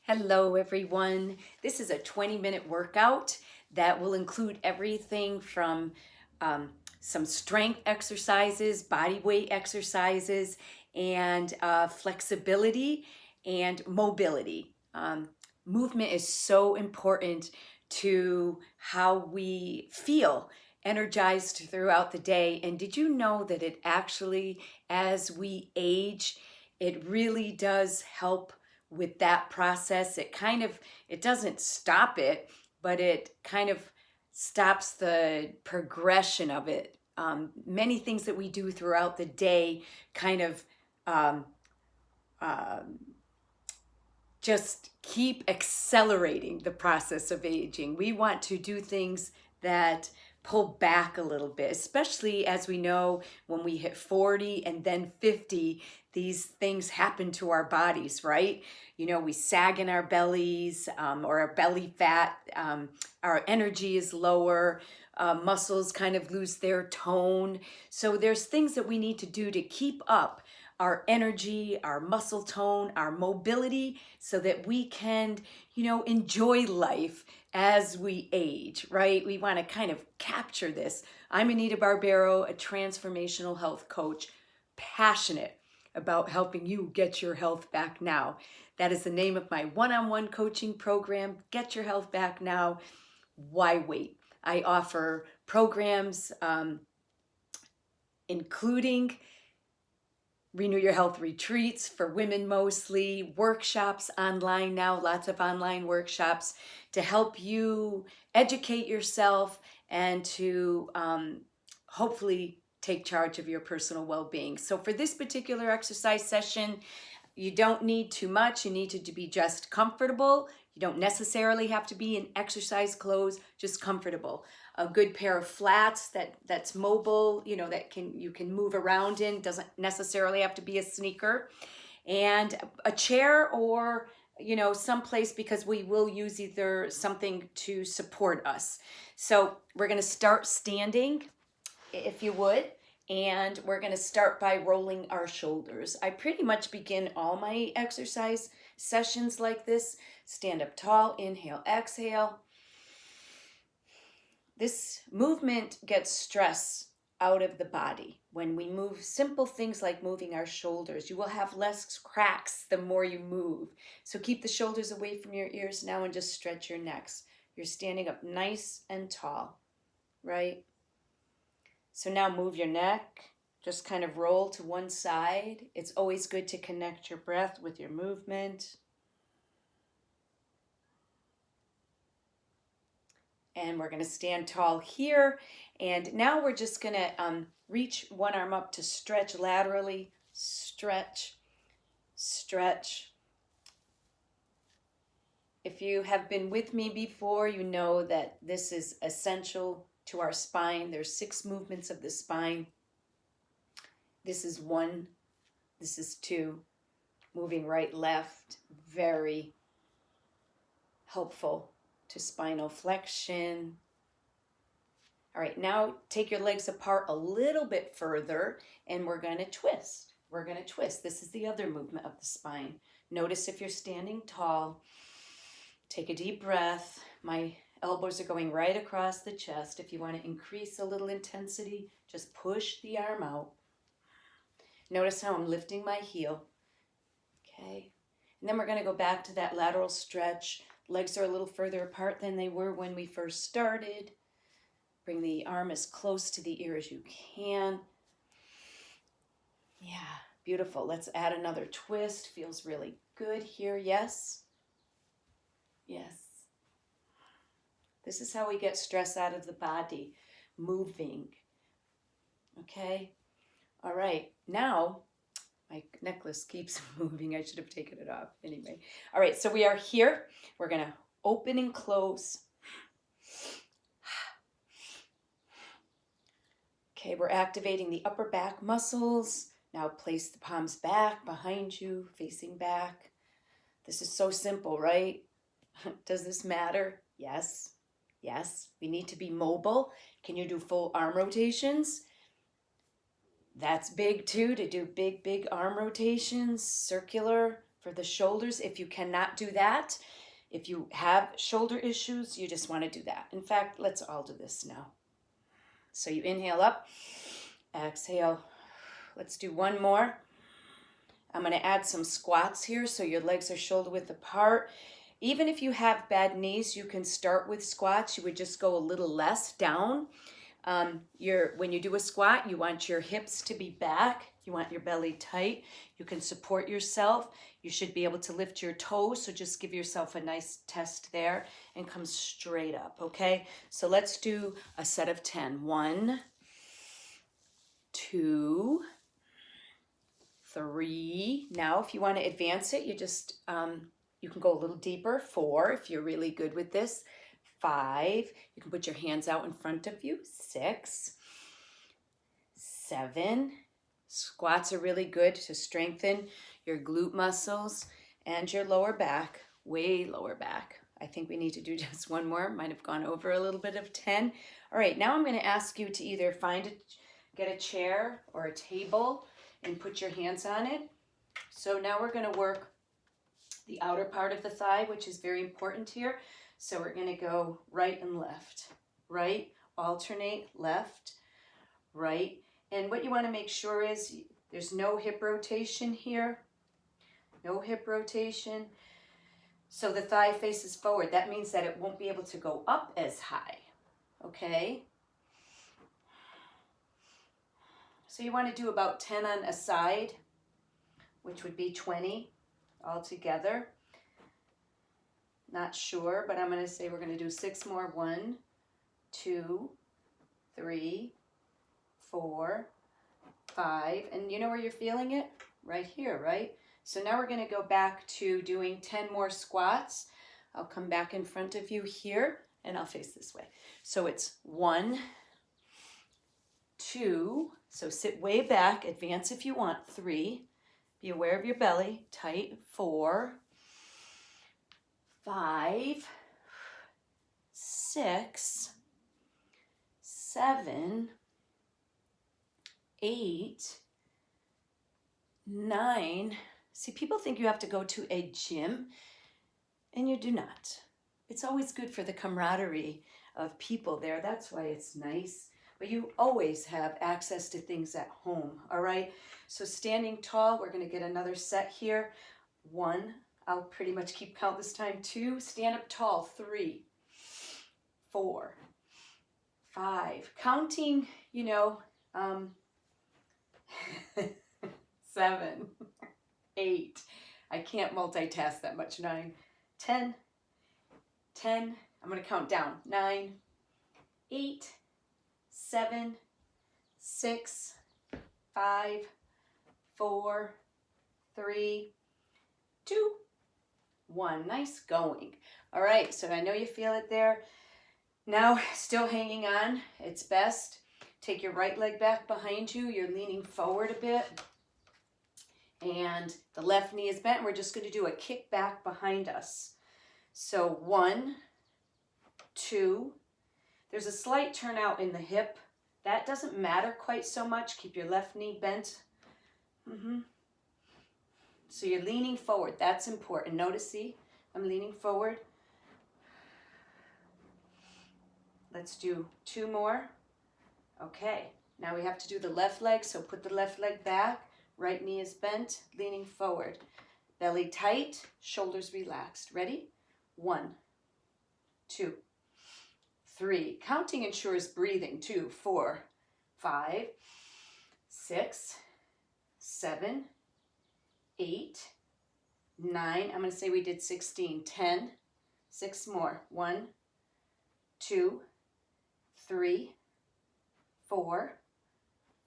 Hello everyone. This is a 20-minute workout that will include everything from some strength exercises, body weight exercises, and flexibility and mobility. Movement is so important to how we feel energized throughout the day. And did you know that it actually, as we age, it really does help with that process? It doesn't stop it, but it kind of stops the progression of it. Many things that we do throughout the day kind of um, um, just keep accelerating the process of aging. We want to do things that pull back a little bit, especially as we know when we hit 40 and then 50, these things happen to our bodies, right? You know, we sag in our bellies or our belly fat, our energy is lower, muscles kind of lose their tone. So there's things that we need to do to keep up our energy, our muscle tone, our mobility, so that we can, enjoy life as we age, right? We want to kind of capture this. I'm Anita Barbero, a transformational health coach, passionate about helping you get your health back now. That is the name of my one-on-one coaching program, Get Your Health Back Now. Why wait? I offer programs including Renew Your Health retreats for women mostly, workshops online now, lots of online workshops to help you educate yourself and to hopefully take charge of your personal well-being. So for this particular exercise session, you don't need too much. You need to be just comfortable. You don't necessarily have to be in exercise clothes, just comfortable. A good pair of flats that's mobile, that you can move around in, doesn't necessarily have to be a sneaker. And a chair or someplace, because we will use either something to support us. So we're going to start standing, if you would. And we're going to start by rolling our shoulders. I pretty much begin all my exercise sessions like this. Stand up tall, inhale, exhale. This movement gets stress out of the body. When we move simple things like moving our shoulders, you will have less cracks the more you move. So keep the shoulders away from your ears now and just stretch your necks. You're standing up nice and tall, right? So now move your neck, just kind of roll to one side. It's always good to connect your breath with your movement. And we're going to stand tall here. And now we're just going to reach one arm up to stretch laterally. Stretch, stretch. If you have been with me before, you know that this is essential to our spine. There's 6 movements of the spine. This is 1. This is 2. Moving right, left. Very helpful to spinal flexion. All right, now take your legs apart a little bit further and we're going to twist. We're going to twist. This is the other movement of the spine. Notice if you're standing tall. Take a deep breath. My elbows are going right across the chest. If you want to increase a little intensity, just push the arm out. Notice how I'm lifting my heel. Okay. And then we're going to go back to that lateral stretch. Legs are a little further apart than they were when we first started. Bring the arm as close to the ear as you can. Yeah, beautiful. Let's add another twist. Feels really good here. Yes. Yes. This is how we get stress out of the body, moving. Okay? All right. Now, my necklace keeps moving. I should have taken it off. Anyway. All right, so we are here. We're going to open and close. Okay, we're activating the upper back muscles. Now place the palms back, behind you, facing back. This is so simple, right? Does this matter? Yes. Yes. We need to be mobile. Can you do full arm rotations? That's big too, to do big arm rotations, circular, for the shoulders. If you cannot do that, if you have shoulder issues, you just want to do that. In fact, let's all do this now. So you inhale up, exhale. Let's do one more. I'm going to add some squats here so your legs are shoulder width apart. Even if you have bad knees, you can start with squats. You would just go a little less down. When you do a squat, you want your hips to be back. You want your belly tight. You can support yourself. You should be able to lift your toes, so just give yourself a nice test there and come straight up, okay? So let's do a set of 10. 1, 2, 3. Now, if you want to advance it, you can go a little deeper. 4, if you're really good with this. 5, you can put your hands out in front of you. 6, 7. Squats are really good to strengthen your glute muscles and your lower back, way lower back. I think we need to do just one more. Might have gone over a little bit of 10. All right, now I'm going to ask you to either get a chair or a table and put your hands on it. So now we're going to work the outer part of the thigh, which is very important here. So we're going to go right and left, right, alternate, left, right. And what you want to make sure is there's no hip rotation here, no hip rotation. So the thigh faces forward. That means that it won't be able to go up as high, okay? So you want to do about 10 on a side, which would be 20 altogether. Not sure, but I'm going to say we're going to do 6 more. 1, 2, 3, 4, 5. And you know where you're feeling it? Right here, right? So now we're going to go back to doing 10 more squats. I'll come back in front of you here, and I'll face this way. So it's 1, 2, so sit way back, advance if you want. 3, be aware of your belly, tight. 4, 5, 6, 7, 8, 9. See, people think you have to go to a gym, and you do not. It's always good for the camaraderie of people there. That's why it's nice. But you always have access to things at home, all right? So standing tall, we're going to get another set here. 1, I'll pretty much keep count this time. 2, stand up tall. 3, 4, 5. Counting, 7, 8. I can't multitask that much. 9, 10, 10. I'm going to count down. 9, 8, 7, 6, 5, 4, 3, 2, 1. Nice going. All right, so I know you feel it there. Now, still hanging on. It's best. Take your right leg back behind you. You're leaning forward a bit. And the left knee is bent. We're just going to do a kick back behind us. So 1, 2. There's a slight turnout in the hip. That doesn't matter quite so much. Keep your left knee bent. So you're leaning forward. That's important. Notice, see, I'm leaning forward. Let's do 2 more. Okay, now we have to do the left leg. So put the left leg back. Right knee is bent, leaning forward. Belly tight, shoulders relaxed. Ready? 1, 2, 3. Counting ensures breathing. 2, 4, 5, 6, 7, 8, 9. I'm going to say we did 16. 10. 6 more. 1, 2, 3, 4,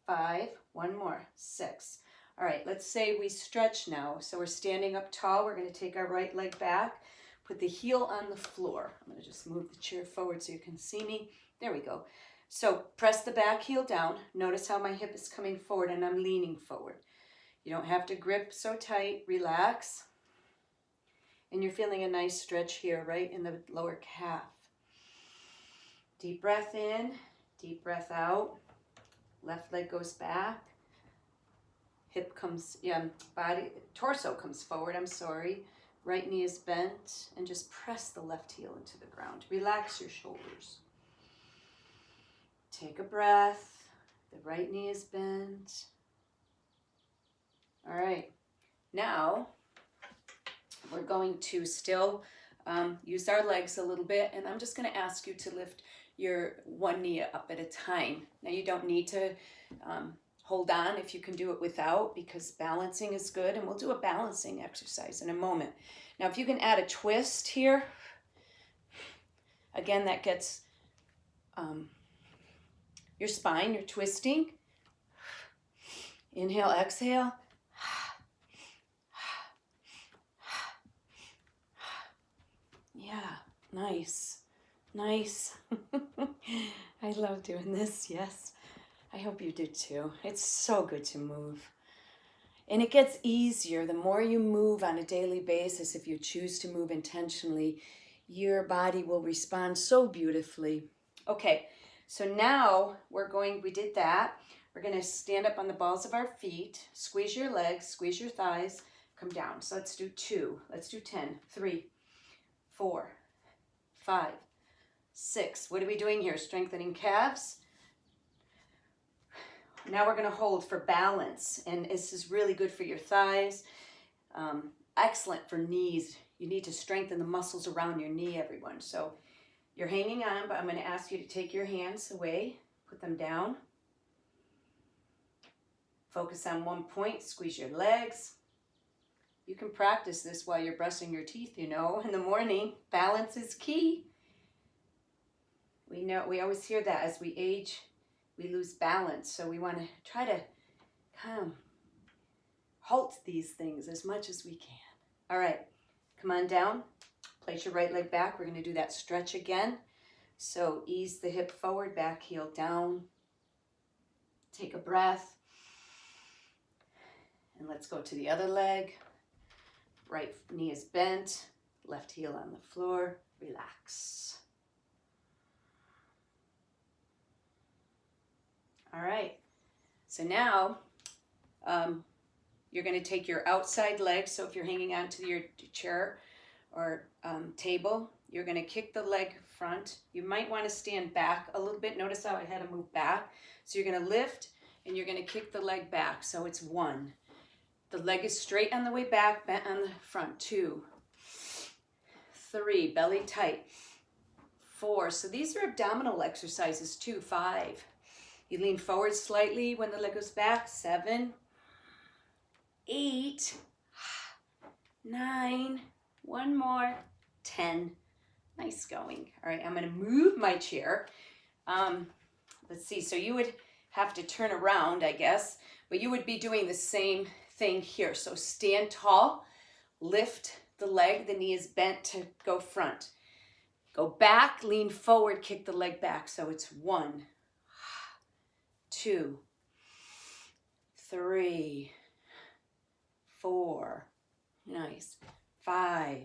5. 1 more. 6. All right, let's say we stretch now. So we're standing up tall. We're going to take our right leg back, put the heel on the floor. I'm going to just move the chair forward so you can see me. There we go. So press the back heel down. Notice how my hip is coming forward and I'm leaning forward. You don't have to grip so tight. Relax. And you're feeling a nice stretch here, right in the lower calf. Deep breath in, deep breath out. Left leg goes back. hip comes, torso comes forward, I'm sorry. Right knee is bent, and just press the left heel into the ground. Relax your shoulders. Take a breath. The right knee is bent. All right. Now, we're going to still use our legs a little bit, and I'm just going to ask you to lift your one knee up at a time. Now, you don't need to hold on if you can do it without, because balancing is good, and we'll do a balancing exercise in a moment. Now, if you can add a twist here, again, that gets your spine, you're twisting. Inhale, exhale. Yeah, nice, nice. I love doing this, yes. I hope you do too. It's so good to move. And it gets easier the more you move on a daily basis. If you choose to move intentionally, your body will respond so beautifully. Okay, so now we did that. We're gonna stand up on the balls of our feet, squeeze your legs, squeeze your thighs, come down. So let's do 2, let's do 10, 3, 4, 5, 6. What are we doing here? Strengthening calves. Now we're going to hold for balance, and this is really good for your thighs. Excellent for knees. You need to strengthen the muscles around your knee, everyone. So you're hanging on, but I'm going to ask you to take your hands away, put them down. Focus on one point, squeeze your legs. You can practice this while you're brushing your teeth, in the morning. Balance is key. We always hear that as we age, we lose balance. So we want to try to kind of halt these things as much as we can. All right, come on down. Place your right leg back. We're going to do that stretch again. So ease the hip forward, back heel down. Take a breath. And let's go to the other leg. Right knee is bent, left heel on the floor. Relax. All right, so now you're going to take your outside leg. So if you're hanging onto your chair or table, you're going to kick the leg front. You might want to stand back a little bit. Notice how I had to move back. So you're going to lift and you're going to kick the leg back. So it's 1. The leg is straight on the way back, bent on the front. 2, 3, belly tight. 4. So these are abdominal exercises too. 5. You lean forward slightly when the leg goes back. 7, 8, 9, one more, 10. Nice going. All right, I'm going to move my chair. Let's see. So you would have to turn around, I guess, but you would be doing the same thing here. So stand tall, lift the leg. The knee is bent to go front. Go back, lean forward, kick the leg back. So it's 1, 2, 3, 4, nice, 5,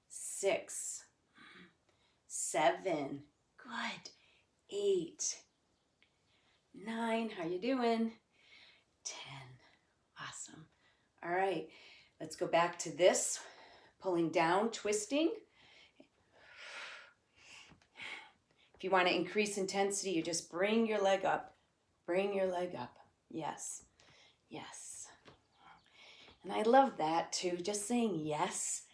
6, 7, good, 8, 9, how you doing? 10, awesome. All right, let's go back to this, pulling down, twisting. If you want to increase intensity, you just bring your leg up. Bring your leg up. Yes. Yes. And I love that too. Just saying yes.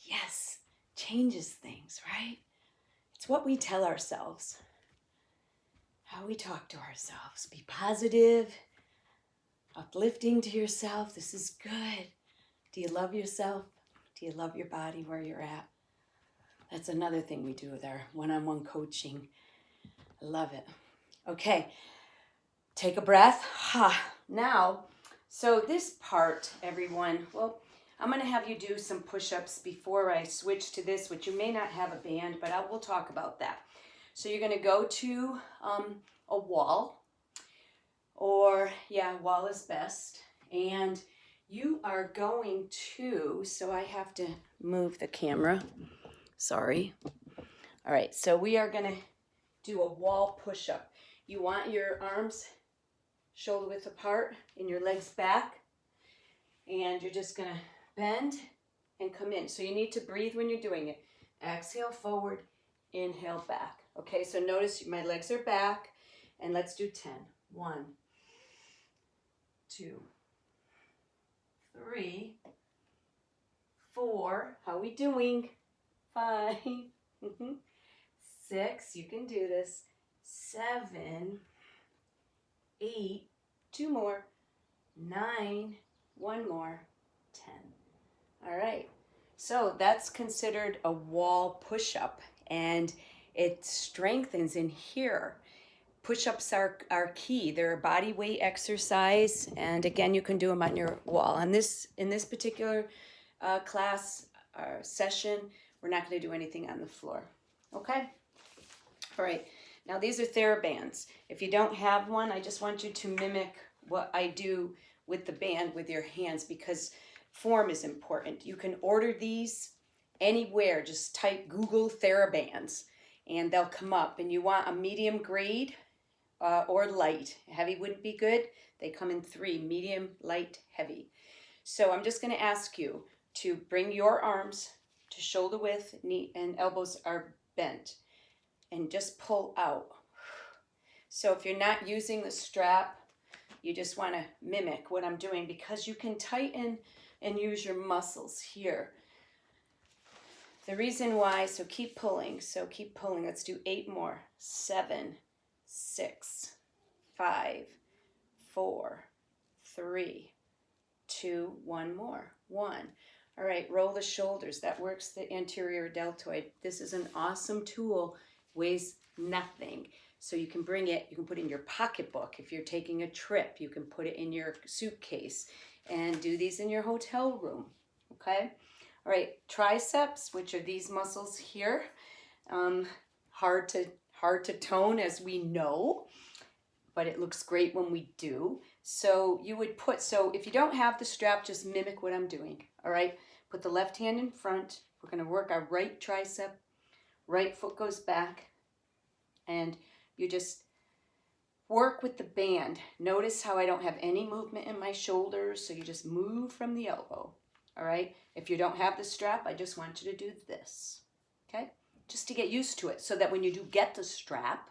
Yes. Changes things, right? It's what we tell ourselves. How we talk to ourselves. Be positive. Uplifting to yourself. This is good. Do you love yourself? Do you love your body where you're at? That's another thing we do with our one-on-one coaching. I love it. Okay, take a breath. Now, so this part, everyone, well, I'm going to have you do some push-ups before I switch to this, which you may not have a band, but we'll talk about that. So you're going to go to a wall, or wall is best, and you are going to, so I have to move the camera. Sorry. All right, so we are going to do a wall push-up. You want your arms shoulder width apart, and your legs back. And you're just gonna bend and come in. So you need to breathe when you're doing it. Exhale forward, inhale back. Okay, so notice my legs are back, and let's do 10. 1, 2, 3, 4. How are we doing? 5, 6. You can do this. 7, 8. 2 more. 9. 1 more. 10. All right. So that's considered a wall push-up, and it strengthens in here. Push-ups are key. They're a body weight exercise, and again, you can do them on your wall. In this particular class or session, we're not going to do anything on the floor. Okay? All right. Now these are Thera Bands. If you don't have one, I just want you to mimic what I do with the band with your hands, because form is important. You can order these anywhere. Just type Google Thera Bands and they'll come up. And you want a medium grade or light. Heavy wouldn't be good. They come in 3, medium, light, heavy. So I'm just going to ask you to bring your arms to shoulder width, knee and elbows are bent, and just pull out. So if you're not using the strap, you just want to mimic what I'm doing, because you can tighten and use your muscles here. The reason why, so keep pulling. Let's do 8 more. 7, 6, 5, 4, 3, 2, 1 more. 1. All right, roll the shoulders. That works the anterior deltoid. This is an awesome tool. Weighs nothing. So you can bring it, you can put it in your pocketbook. If you're taking a trip, you can put it in your suitcase and do these in your hotel room, okay? All right, triceps, which are these muscles here. Hard to tone, as we know, but it looks great when we do. So you would put, so if you don't have the strap, just mimic what I'm doing, all right? Put the left hand in front. We're gonna work our right tricep. Right foot goes back, and you just work with the band. Notice how I don't have any movement in my shoulders, so you just move from the elbow, all right? If you don't have the strap, I just want you to do this, okay? Just to get used to it, so that when you do get the strap,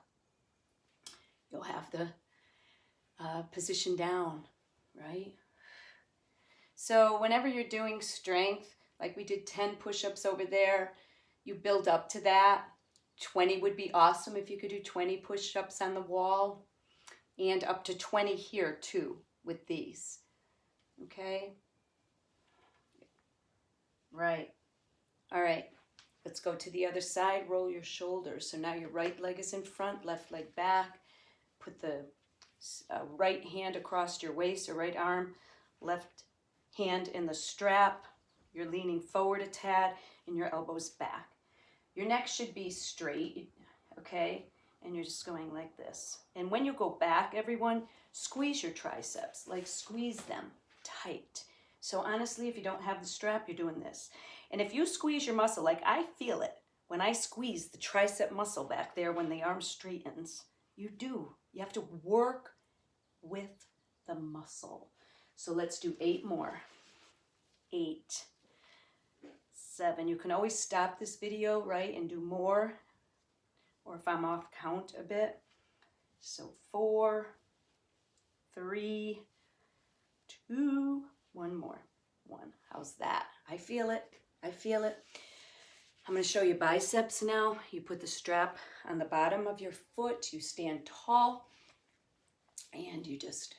you'll have the position down, right? So whenever you're doing strength, like we did 10 push-ups over there, you build up to that. 20 would be awesome if you could do 20 push-ups on the wall, and up to 20 here too with these, okay? Right. All right, let's go to the other side. Roll your shoulders. So now your right leg is in front, left leg back. Put the right hand across your waist, or right arm, left hand in the strap. You're leaning forward a tad, and your elbows back. Your neck should be straight, okay? And you're just going like this. And when you go back, everyone, squeeze your triceps, like squeeze them tight. So honestly, if you don't have the strap, you're doing this. And if you squeeze your muscle, like I feel it, when I squeeze the tricep muscle back there when the arm straightens, you do. You have to work with the muscle. So let's do 8 more. 8, 7. You can always stop this video, right, and do more, or if I'm off count a bit. So 4, 3, 2, 1 more. 1. How's that? I feel it. I feel it. I'm going to show you biceps now. You put the strap on the bottom of your foot. You stand tall, and you just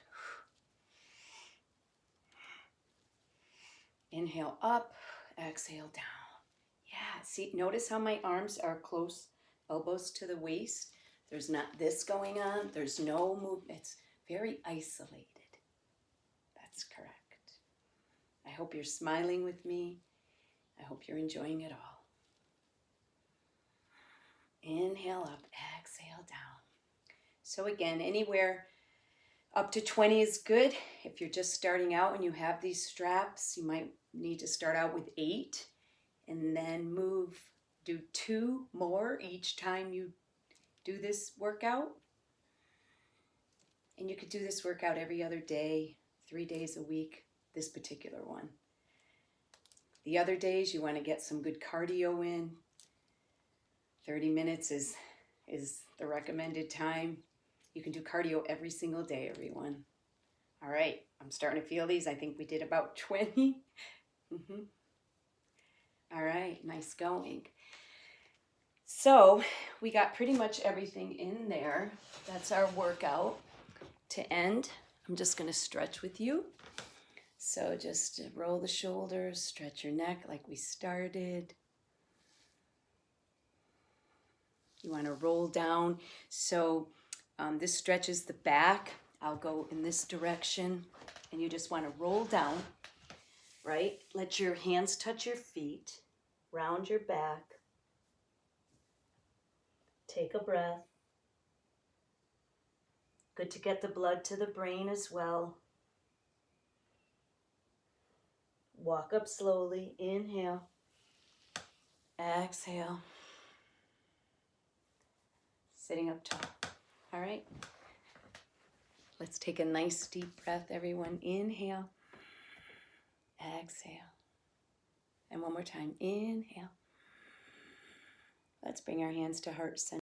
inhale up, exhale down. Yeah, see, notice how my arms are close, elbows to the waist. There's not this going on. There's no movement. It's very isolated. That's correct. I hope you're smiling with me. I hope you're enjoying it all. Inhale up, exhale down. So again, anywhere up to 20 is good. If you're just starting out and you have these straps, you might need to start out with 8 and then do 2 more each time you do this workout. And you could do this workout every other day, 3 days a week, this particular one. The other days you want to get some good cardio in. 30 minutes is the recommended time. You can do cardio every single day, everyone. All right, I'm starting to feel these. I think we did about 20. All right, nice going. So we got pretty much everything in there. That's our workout. To end, I'm just going to stretch with you. So just roll the shoulders, stretch your neck like we started. You want to roll down. So this stretches the back. I'll go in this direction. And you just want to roll down, right? Let your hands touch your feet. Round your back. Take a breath. Good to get the blood to the brain as well. Walk up slowly. Inhale. Exhale. Sitting up tall. All right. Let's take a nice deep breath, everyone. Inhale. Exhale. And one more time. Inhale. Let's bring our hands to heart center.